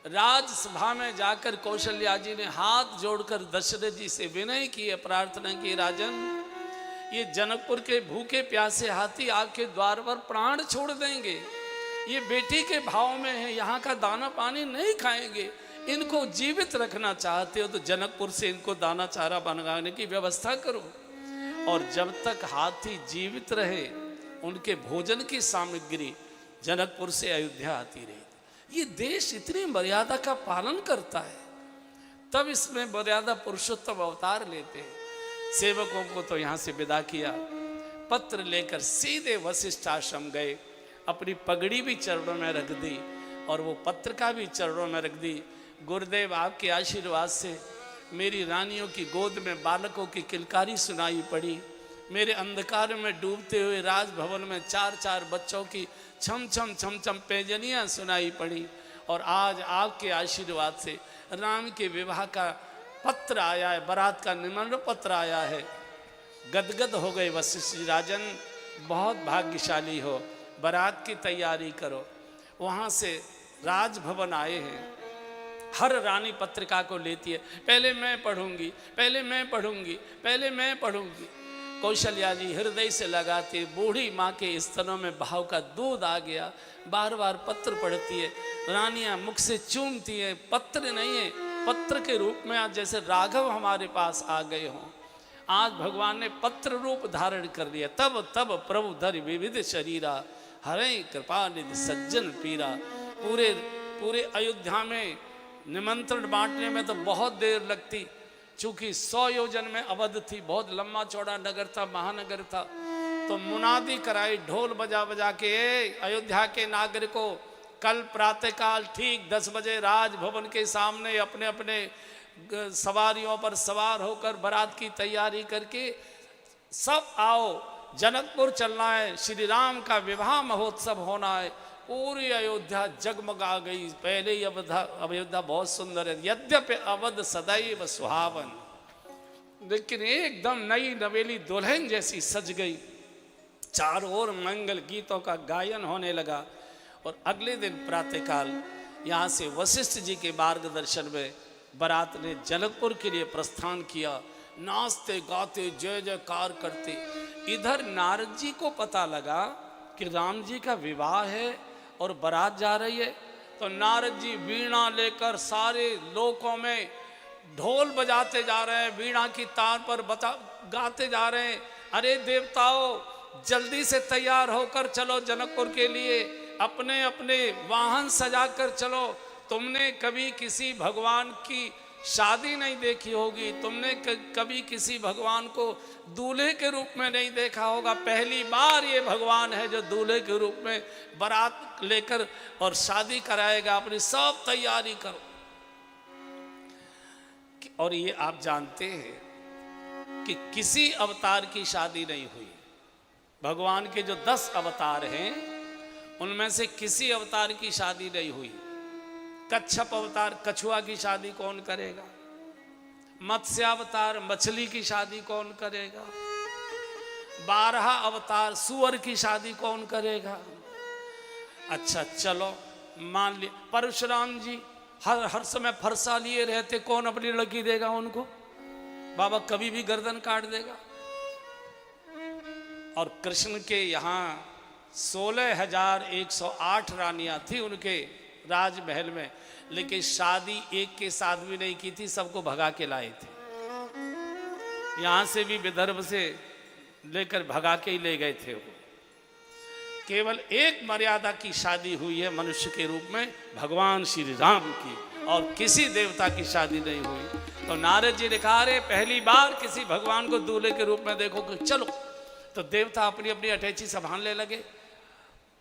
राजसभा में जाकर कौशल्या जी ने हाथ जोड़कर दशरथ जी से विनय की, प्रार्थना की, राजन ये जनकपुर के भूखे प्यासे हाथी आपके द्वार पर प्राण छोड़ देंगे, ये बेटी के भाव में है, यहाँ का दाना पानी नहीं खाएंगे, इनको जीवित रखना चाहते हो तो जनकपुर से इनको दाना चारा बनवाने की व्यवस्था करो, और जब तक हाथी जीवित रहे उनके भोजन की सामग्री जनकपुर से अयोध्या आती रही। ये देश इतनी मर्यादा का पालन करता है, तब इसमें मर्यादा पुरुषोत्तम अवतार लेते हैं। सेवकों को तो यहाँ से विदा किया, पत्र लेकर सीधे वशिष्ठ आश्रम गए, अपनी पगड़ी भी चरणों में रख दी और वो पत्र का भी चरणों में रख दी। गुरुदेव आपके आशीर्वाद से मेरी रानियों की गोद में बालकों की किलकारी सुनाई पड़ी, मेरे अंधकार में डूबते हुए राजभवन में चार चार बच्चों की छम छम छम छम पैजनियाँ सुनाई पड़ी, और आज आपके आशीर्वाद से राम के विवाह का पत्र आया है, बारात का निमंत्रण पत्र आया है। गदगद हो गए वशिष्ठ जी, राजन बहुत भाग्यशाली हो, बारात की तैयारी करो। वहाँ से राजभवन आए हैं, हर रानी पत्रिका को लेती है, पहले मैं पढ़ूंगी, पहले मैं पढ़ूंगी, पहले मैं पढ़ूंगी। कौशल्या जी हृदय से लगाती, बूढ़ी माँ के स्तनों में भाव का दूध आ गया, बार बार पत्र पढ़ती है, रानियाँ मुख से चूमती है, पत्र नहीं है, पत्र के रूप में आज जैसे राघव हमारे पास आ गए हों। आज भगवान ने पत्र रूप धारण कर लिया। तब तब प्रभु धरि विविध शरीरा, हरे कृपा निधि सज्जन पीरा। पूरे अयोध्या में निमंत्रण बांटने में तो बहुत देर लगती, चूंकि 100 योजन में अवध थी, बहुत लंबा चौड़ा नगर था, महानगर था। तो मुनादी कराई ढोल बजा बजा के, अयोध्या के नागरिकों कल प्रातःकाल ठीक 10 बजे राजभवन के सामने अपने अपने सवारियों पर सवार होकर बारात की तैयारी करके सब आओ, जनकपुर चलना है, श्री राम का विवाह महोत्सव होना है। पूरी अयोध्या जगमगा गई। पहले ही अयोध्या बहुत सुंदर है, यद्यपि अवध सदैव सुहावन, लेकिन एकदम नई नवेली दुल्हन जैसी सज गई। चारों ओर मंगल गीतों का गायन होने लगा। और अगले दिन प्रातःकाल यहाँ से वशिष्ठ जी के मार्गदर्शन में बारात ने जनकपुर के लिए प्रस्थान किया। नाचते गाते जय जयकार करते। इधर नारद जी को पता लगा कि राम जी का विवाह है और बारात जा रही है, तो नारद जी वीणा लेकर सारे लोकों में ढोल बजाते जा रहे हैं, वीणा की तार पर गाते जा रहे हैं, अरे देवताओं जल्दी से तैयार होकर चलो जनकपुर के लिए, अपने अपने वाहन सजाकर चलो। तुमने कभी किसी भगवान की शादी नहीं देखी होगी, तुमने कभी किसी भगवान को दूल्हे के रूप में नहीं देखा होगा, पहली बार ये भगवान है जो दूल्हे के रूप में बारात लेकर और शादी कराएगा, अपनी सब तैयारी करो। और ये आप जानते हैं कि किसी अवतार की शादी नहीं हुई। भगवान के जो 10 अवतार हैं उनमें से किसी अवतार की शादी नहीं हुई। कच्छप अवतार कछुआ की शादी कौन करेगा? मत्स्यावतार मछली की शादी कौन करेगा? 12 अवतार सुअर की शादी कौन करेगा? अच्छा चलो मान लिया परशुराम जी हर समय फरसा लिए रहते, कौन अपनी लड़की देगा उनको? बाबा कभी भी गर्दन काट देगा। और कृष्ण के यहाँ 16,108 रानियां थी उनके राजमहल में, लेकिन शादी एक के साथ भी नहीं की थी, सबको भगा के लाए थे। यहाँ से भी विदर्भ से लेकर भगा के ही ले गए थे वो। केवल एक मर्यादा की शादी हुई है मनुष्य के रूप में, भगवान श्री राम की, और किसी देवता की शादी नहीं हुई। तो नारद जी ने कहा रे पहली बार किसी भगवान को दूल्हे के रूप में देखो, चलो। तो देवता अपनी अपनी अटैची संभालने लगे,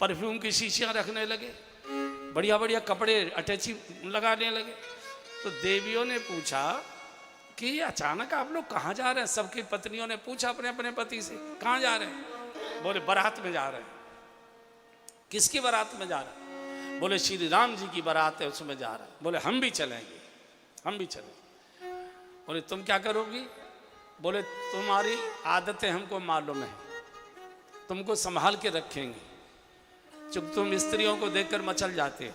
परफ्यूम की शीशियां रखने लगे, बढ़िया बढ़िया कपड़े अटैची लगाने लगे। तो देवियों ने पूछा कि अचानक आप लोग कहाँ जा रहे हैं? सबकी पत्नियों ने पूछा अपने अपने पति से, कहाँ जा रहे हैं? बोले बारात में जा रहे हैं। किसकी बारात में जा रहे हैं? बोले श्री राम जी की बारात है, उसमें जा रहा है। बोले हम भी चलेंगे, हम भी चलेंगे। बोले तुम क्या करोगी? बोले तुम्हारी आदतें हमको मालूम है, तुमको संभाल के रखेंगे, चूंकि तुम स्त्रियों को देखकर मचल जाते हो,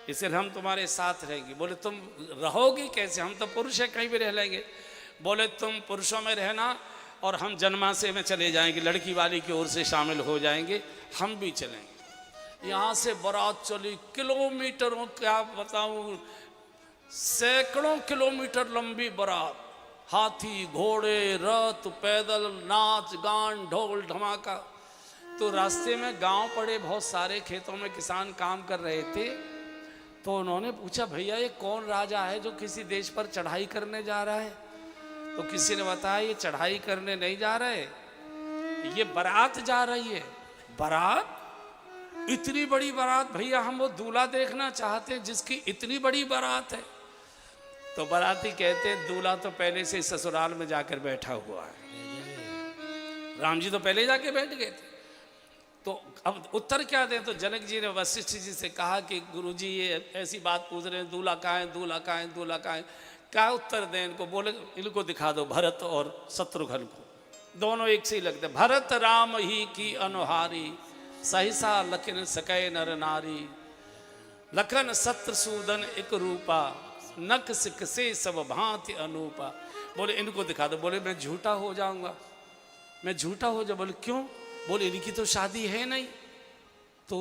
इसलिए हम तुम्हारे साथ रहेंगे। बोले तुम रहोगी कैसे? हम तो पुरुष है, कहीं भी रह लेंगे। बोले तुम पुरुषों में रहना और हम जन्माशय में चले जाएंगे, लड़की वाली की ओर से शामिल हो जाएंगे, हम भी चलेंगे। यहाँ से बारात चली किलोमीटरों, क्या बताऊँ, सैकड़ों किलोमीटर लंबी बारात, हाथी घोड़े रथ पैदल, नाच गान ढोल धमाका। तो रास्ते में गांव पड़े, बहुत सारे खेतों में किसान काम कर रहे थे। तो उन्होंने पूछा भैया ये कौन राजा है जो किसी देश पर चढ़ाई करने जा रहा है? तो किसी ने बताया ये चढ़ाई करने नहीं जा रहे, ये बारात जा रही है। बारात? इतनी बड़ी बारात? भैया हम वो दूल्हा देखना चाहते हैं जिसकी इतनी बड़ी बारात है। तो बाराती कहते हैं दूल्हा तो पहले से ससुराल में जाकर बैठा हुआ है, राम जी तो पहले जाके बैठ गए थे। तो अब उत्तर क्या दें? तो जनक जी ने वशिष्ठ जी से कहा कि गुरुजी ये ऐसी बात पूछ रहे हैं, दूल्हा कहाँ है, दूल्हा कहाँ है, दूल्हा कहाँ है, क्या उत्तर दें इनको? बोले इनको दिखा दो भरत और शत्रुघ्न को, दोनों एक से ही लगते। भरत राम ही की अनुहारी, सहसा लखन सकै नर नारी, लखन शत्रुसूदन एक रूपा, नख सिख से सब भांति अनूपा। बोले इनको दिखा दो। बोले मैं झूठा हो जाऊंगा, मैं झूठा हो जाऊँ। बोले क्यों? बोले इनकी तो शादी है नहीं, तो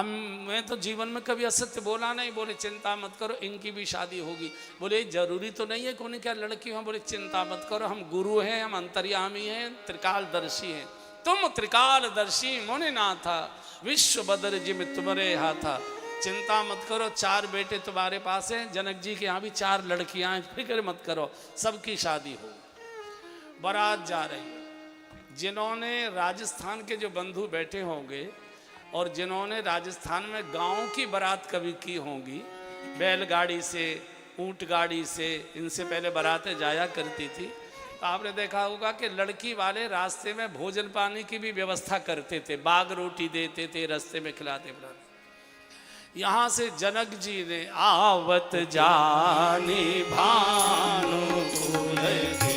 मैं तो जीवन में कभी असत्य बोला नहीं। बोले चिंता मत करो, इनकी भी शादी होगी। बोले जरूरी तो नहीं है कौन क्या लड़की हो? बोले चिंता मत करो, हम गुरु हैं, हम अंतर्यामी हैं, त्रिकालदर्शी हैं। तुम त्रिकालदर्शी मोने ना था, विश्व बदर जिम तुम्हारे हाथा। चिंता मत करो, 4 बेटे तुम्हारे पास हैं, जनक जी के यहाँ भी 4 लड़कियां हैं, फिक्र मत करो, सबकी शादी हो। बारात जा रही है। जिन्होंने राजस्थान के जो बंधु बैठे होंगे और जिन्होंने राजस्थान में गांव की बारात कभी की होंगी, बैलगाड़ी से, ऊंट गाड़ी से, इनसे पहले बारातें जाया करती थी, तो आपने देखा होगा कि लड़की वाले रास्ते में भोजन पानी की भी व्यवस्था करते थे, बाग रोटी देते थे, रास्ते में खिलाते पिलाते। यहाँ से जनक जी ने आवत जानी भानु कुल की,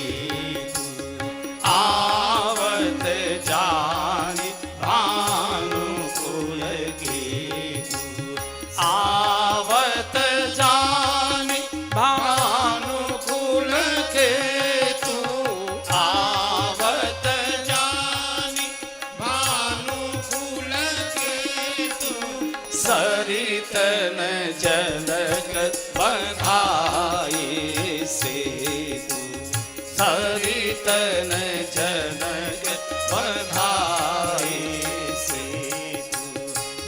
आवत जानी भानु कुल की, आवत जानी भानु कुल के तू, आवत जानी भानु कुल के तू, सरितन जनक बधाई से तू, सरितन जनक बधाई से तू,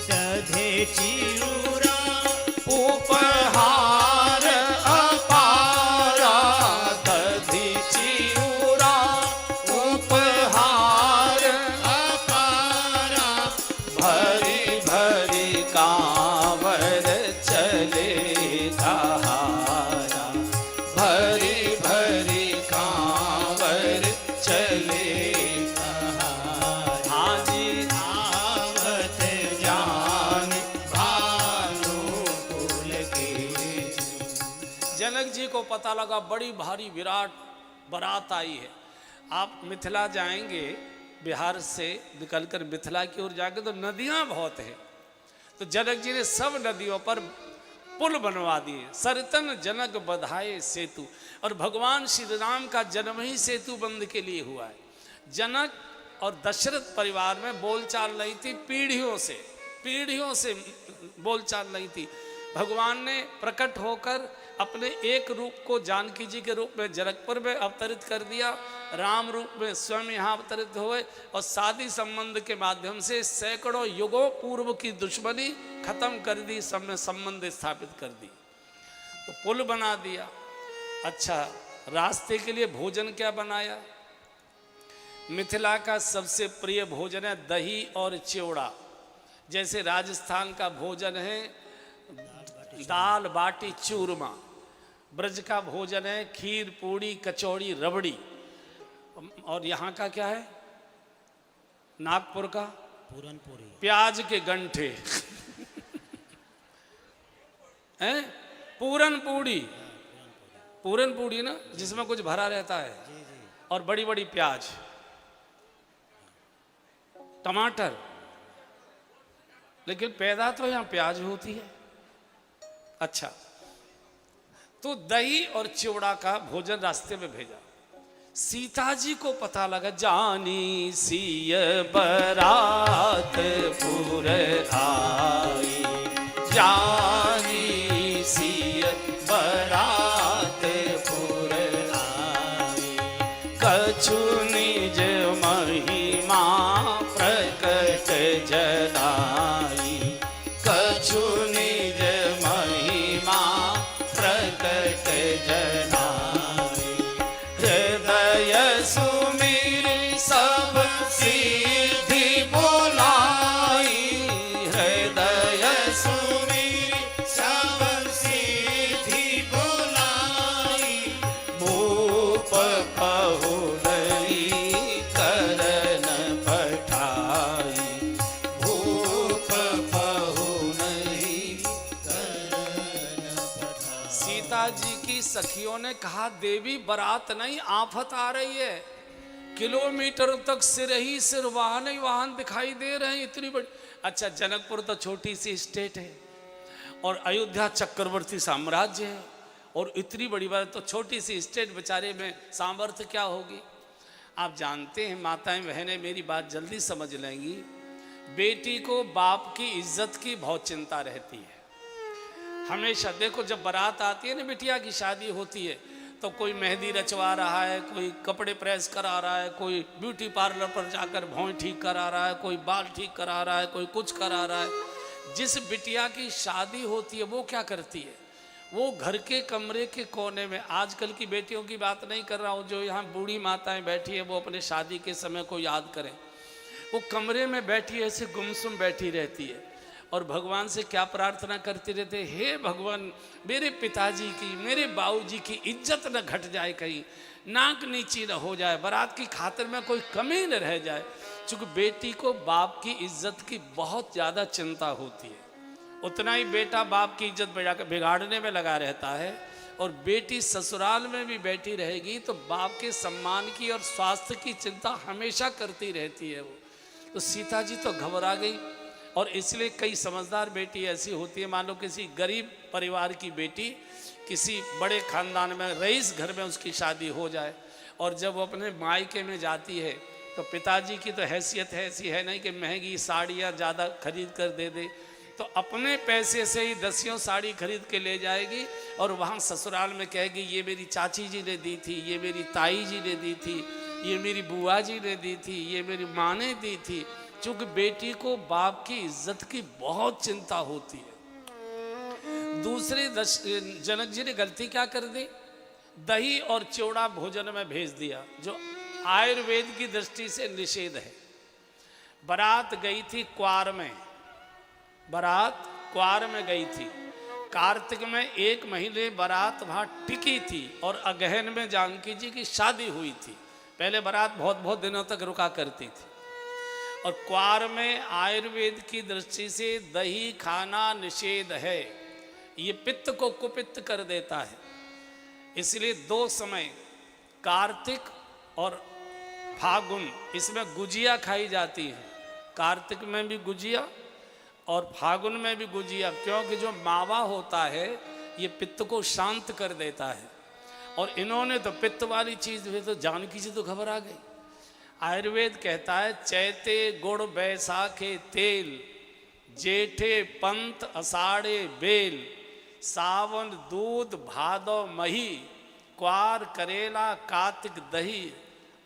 दधे चिरूरा उपहार अपारा, दधे चिरूरा उपहार अपारा, भरी भरी कांवर चले कहारा, भरी भरी कांवर चले कहारा। हाजी आवत जान भानु कुल के। जनक जी को पता लगा बड़ी भारी विराट बारात आई है। आप मिथिला जाएंगे, बिहार से निकलकर मिथिला की ओर जाएंगे तो नदियां बहुत हैं। तो जनक जी ने सब नदियों पर पुल बनवा दिए। सरतन जनक बधाए सेतु, और भगवान श्री राम का जन्म ही सेतु बंध के लिए हुआ है। जनक और दशरथ परिवार में बोलचाल नहीं थी, पीढ़ियों से बोलचाल नहीं थी। भगवान ने प्रकट होकर अपने एक रूप को जानकी जी के रूप में जनकपुर में अवतरित कर दिया, राम रूप में स्वयं यहाँ अवतरित हुए और शादी संबंध के माध्यम से सैकड़ों युगों पूर्व की दुश्मनी खत्म कर दी, सब में संबंध स्थापित कर दी। तो पुल बना दिया। अच्छा, रास्ते के लिए भोजन क्या बनाया? मिथिला का सबसे प्रिय भोजन है दही और चिवड़ा। जैसे राजस्थान का भोजन है दाल बाटी चूरमा, ब्रज का भोजन है खीर पूड़ी कचौड़ी रबड़ी। और यहाँ का क्या है? नागपुर का पूरनपुरी। प्याज के गंठे हैं, पूरन पूड़ी। पूरन पूड़ी ना, जिसमें कुछ भरा रहता है, जी जी। और बड़ी बड़ी प्याज, टमाटर। लेकिन पैदा तो यहाँ प्याज होती है। अच्छा, तो दही और चिवड़ा का भोजन रास्ते में भेजा। सीता जी को पता लगा, जानी सिय बरात पुर आई, जानी सिय बरात पुर आई, कछु निज महिमा प्रकट जनाई, कछु निज महिमा प्रकट जनाई, हृदय सुमिर सब सिद्धि बोलाई, हृदय सुमिर सब सिद्धि बोलाई, भूप पहुलई करन पठाई, भूप पहुलई करन पठाई। सीता जी की सखियों ने कहा, देवी बारात नहीं, आफत आ रही है। किलोमीटर तक सिर ही सिर, वाहन ही वाहन दिखाई दे रहे हैं, इतनी बड़ी। अच्छा, जनकपुर तो छोटी सी स्टेट है और अयोध्या चक्रवर्ती साम्राज्य है, और इतनी बड़ी बात, तो छोटी सी स्टेट बेचारे में सामर्थ्य क्या होगी। आप जानते हैं माताएं बहनें, मेरी बात जल्दी समझ लेंगी, बेटी को बाप की इज्जत की बहुत चिंता रहती है। हमेशा देखो, जब बारात आती है ना, बिटिया की शादी होती है, तो कोई मेहंदी रचवा रहा है, कोई कपड़े प्रेस करा रहा है, कोई ब्यूटी पार्लर पर जाकर भौं ठीक करा रहा है, कोई बाल ठीक करा रहा है, कोई कुछ करा रहा है। जिस बिटिया की शादी होती है वो क्या करती है, वो घर के कमरे के कोने में, आजकल की बेटियों की बात नहीं कर रहा हूँ, जो यहाँ बूढ़ी माताएं बैठी है वो अपने शादी के समय को याद करें, वो कमरे में बैठी ऐसे गुमसुम बैठी रहती है और भगवान से क्या प्रार्थना करते रहते, हे भगवान, मेरे पिताजी की, मेरे बाबूजी की इज्जत न घट जाए, कहीं नाक नीची न हो जाए, बारात की खातिर में कोई कमी न रह जाए। चूँकि बेटी को बाप की इज्जत की बहुत ज़्यादा चिंता होती है, उतना ही बेटा बाप की इज्जत बिगाड़ने में लगा रहता है, और बेटी ससुराल में भी बैठी रहेगी तो बाप के सम्मान की और स्वास्थ्य की चिंता हमेशा करती रहती है वो। तो सीता जी तो घबरा गई, और इसलिए कई समझदार बेटी ऐसी होती है, मान लो किसी गरीब परिवार की बेटी किसी बड़े खानदान में, रईस घर में उसकी शादी हो जाए, और जब वो अपने मायके में जाती है तो पिताजी की तो हैसियत है ऐसी है नहीं कि महंगी साड़ियाँ ज़्यादा खरीद कर दे दे, तो अपने पैसे से ही 10 साड़ी खरीद के ले जाएगी, और वहाँ ससुराल में कहेगी, ये मेरी चाची जी ने दी थी, ये मेरी ताई जी ने दी थी, ये मेरी बुआ जी ने दी थी, ये मेरी माँ ने दी थी। क्योंकि बेटी को बाप की इज्जत की बहुत चिंता होती है। दूसरे जनक जी ने गलती क्या कर दी, दही और चिवड़ा भोजन में भेज दिया, जो आयुर्वेद की दृष्टि से निषेध है। बारात गई थी क्वार में, बारात क्वार में गई थी, कार्तिक में 1 महीने बारात वहाँ टिकी थी, और अगहन में जानकी जी की शादी हुई थी। पहले बारात बहुत बहुत दिनों तक रुका करती थी, और क्वार में आयुर्वेद की दृष्टि से दही खाना निषेध है, ये पित्त को कुपित्त कर देता है। इसलिए 2 समय, कार्तिक और फागुन, इसमें गुजिया खाई जाती है। कार्तिक में भी गुजिया और फागुन में भी गुजिया, क्योंकि जो मावा होता है ये पित्त को शांत कर देता है, और इन्होंने तो पित्त वाली चीज़ हुई, तो जानकी जी तो घबरा गई। आयुर्वेद कहता है, चैते गुड़ बैसाखे तेल, जेठे पंत अषाढ़े बेल, सावन दूध भादो मही, क्वार करेला कार्तिक दही,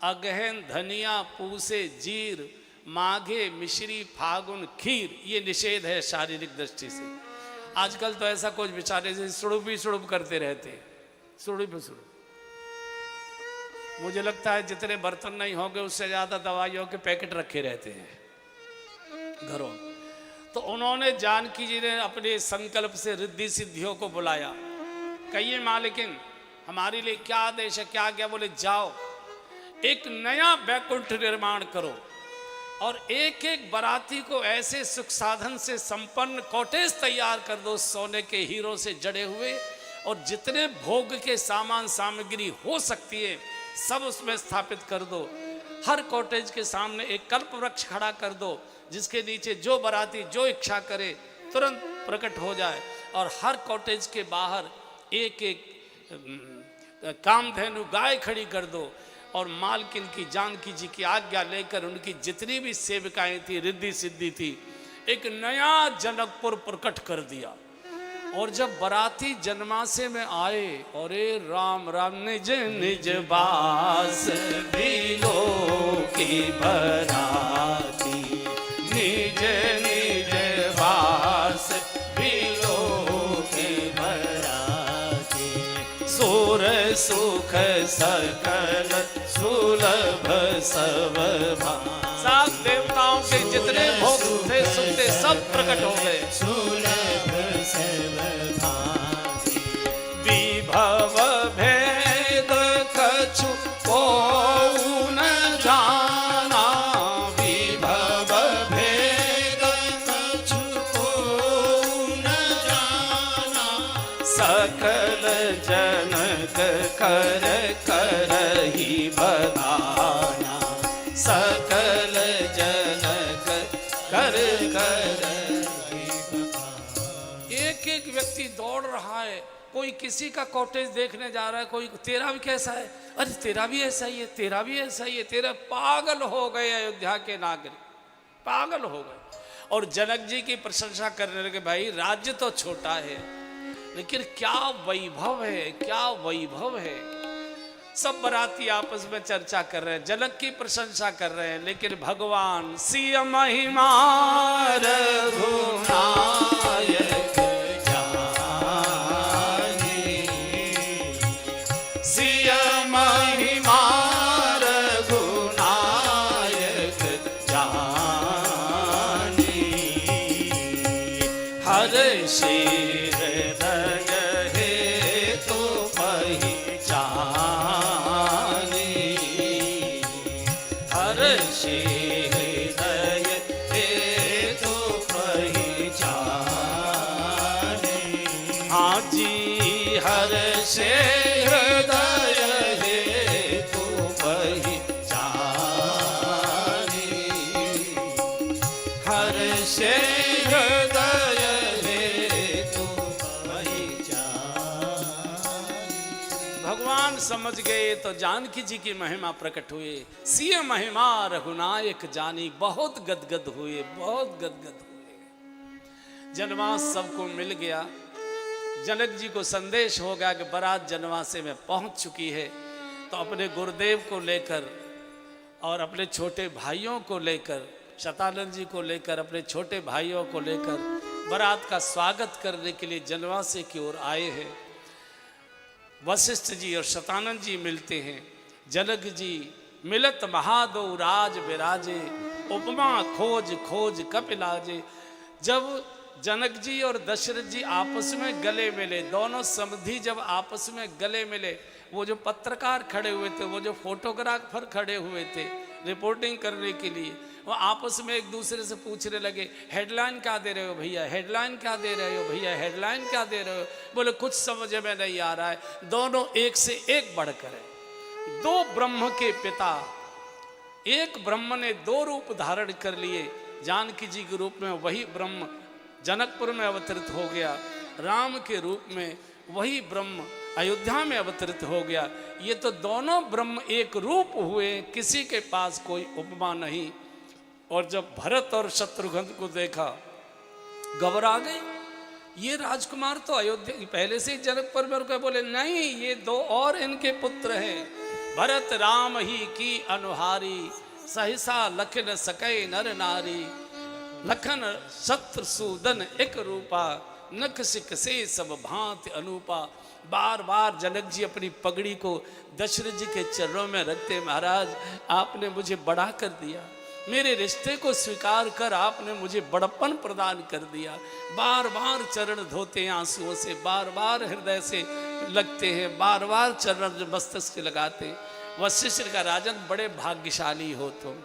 अगहन धनिया पूसे जीर, माघे मिश्री फागुन खीर। ये निषेध है शारीरिक दृष्टि से। आजकल तो ऐसा कुछ बेचारे से सुड़ुप ही सुड़ुप करते रहते हैं, सुड़ुप ही सुड़ुप। मुझे लगता है जितने बर्तन नहीं होंगे उससे ज़्यादा दवाइयों के पैकेट रखे रहते हैं घरों। तो उन्होंने, जानकी जी ने अपने संकल्प से रिद्धि सिद्धियों को बुलाया, कहिए मालिकिन हमारे लिए क्या आदेश है, क्या आज्ञा? बोले जाओ एक नया बैकुंठ निर्माण करो और एक एक बाराती को ऐसे सुख साधन से संपन्न कॉटेज तैयार कर दो, सोने के हीरो से जड़े हुए, और जितने भोग के सामान सामग्री हो सकती है सब उसमें स्थापित कर दो। हर कॉटेज के सामने एक कल्प वृक्ष खड़ा कर दो, जिसके नीचे जो बाराती जो इच्छा करे तुरंत प्रकट हो जाए, और हर कॉटेज के बाहर एक एक कामधेनु गाय खड़ी कर दो, और मालकिन की जानकी जी की आज्ञा लेकर उनकी जितनी भी सेविकाएं थी, रिद्धि सिद्धि थी, एक नया जनकपुर प्रकट कर दिया। और जब बराती जन्मासे में आए, अरे राम राम, निज निज बास बिलो की बराती, निज निज बास बिलो की बराती, सुर सुख सकल सुलभ सब सब देवताओं के जितने भोग थे सुख थे सब प्रकट हो गए। सुलभ सब विभव भेद कछु को न जाना, विभव भेद कछु को न जाना, सकल जनक कर करहि बदाना, सकल जनक कर करहि बदाना। एक एक व्यक्ति दौड़ रहा है, कोई किसी का कॉटेज देखने जा रहा है, कोई तेरा भी कैसा है, अरे तेरा भी ऐसा ही है, तेरा भी ऐसा ही है, तेरा। पागल हो गए अयोध्या के नागरिक, पागल हो गए। और जनक जी की प्रशंसा करने लगे, भाई राज्य तो छोटा है लेकिन क्या वैभव है, क्या वैभव है। सब बराती आपस में चर्चा कर रहे हैं, जनक की प्रशंसा कर रहे हैं, लेकिन भगवान सिय महिमा रघुनायक जानी, सिय महिमा रघुनायक जानी, हर शीर समझ गए तो जानकी जी की महिमा प्रकट हुए। सिय महिमा रघुनायक जानी, बहुत गदगद हुए, बहुत गदगद हुए। जनवास सबको मिल गया। जनक जी को संदेश हो गया कि बारात जनवासे में पहुंच चुकी है, तो अपने गुरुदेव को लेकर और अपने छोटे भाइयों को लेकर, शतानंद जी को लेकर, अपने छोटे भाइयों को लेकर बारात का स्वागत करने के लिए जनवासे की ओर आए हैं। वशिष्ठ जी और शतानंद जी मिलते हैं। जनक जी मिलत महादो राज विराजे, उपमा खोज खोज कपिलाजे। जब जनक जी और दशरथ जी आपस में गले मिले, दोनों समधी जब आपस में गले मिले, वो जो पत्रकार खड़े हुए थे, वो जो फोटोग्राफर खड़े हुए थे रिपोर्टिंग करने के लिए, वो आपस में एक दूसरे से पूछने लगे, हेडलाइन क्या दे रहे हो भैया, हेडलाइन क्या दे रहे हो भैया, हेडलाइन क्या दे रहे हो। बोले कुछ समझ में नहीं आ रहा है। दोनों एक से एक बढ़कर है। दो ब्रह्म के पिता, एक ब्रह्म ने दो रूप धारण कर लिए। जानकी जी के रूप में वही ब्रह्म जनकपुर में अवतरित हो गया, राम के रूप में वही ब्रह्म अयोध्या में अवतरित हो गया। ये तो दोनों ब्रह्म एक रूप हुए, किसी के पास कोई उपमा नहीं। और जब भरत और शत्रुघ्न को देखा, घबरा गए। ये राजकुमार तो अयोध्या पहले से ही जनकपुर में रुके। बोले नहीं, ये दो और इनके पुत्र हैं। भरत राम ही की अनुहारी, सहसा लखन सकै नर नारी। लखन शत्रुसूदन एक रूपा, नख सिक से सब भांति अनूपा। बार बार जनक जी अपनी पगड़ी को दशरथ जी के चरणों में रखते, महाराज आपने मुझे बड़ा कर दिया, मेरे रिश्ते को स्वीकार कर आपने मुझे बड़प्पन प्रदान कर दिया। बार बार चरण धोते आंसुओं से, बार बार हृदय से लगते हैं, बार बार चरण मस्तक से लगाते। वशिष्ठ का राजन बड़े भाग्यशाली हो तुम।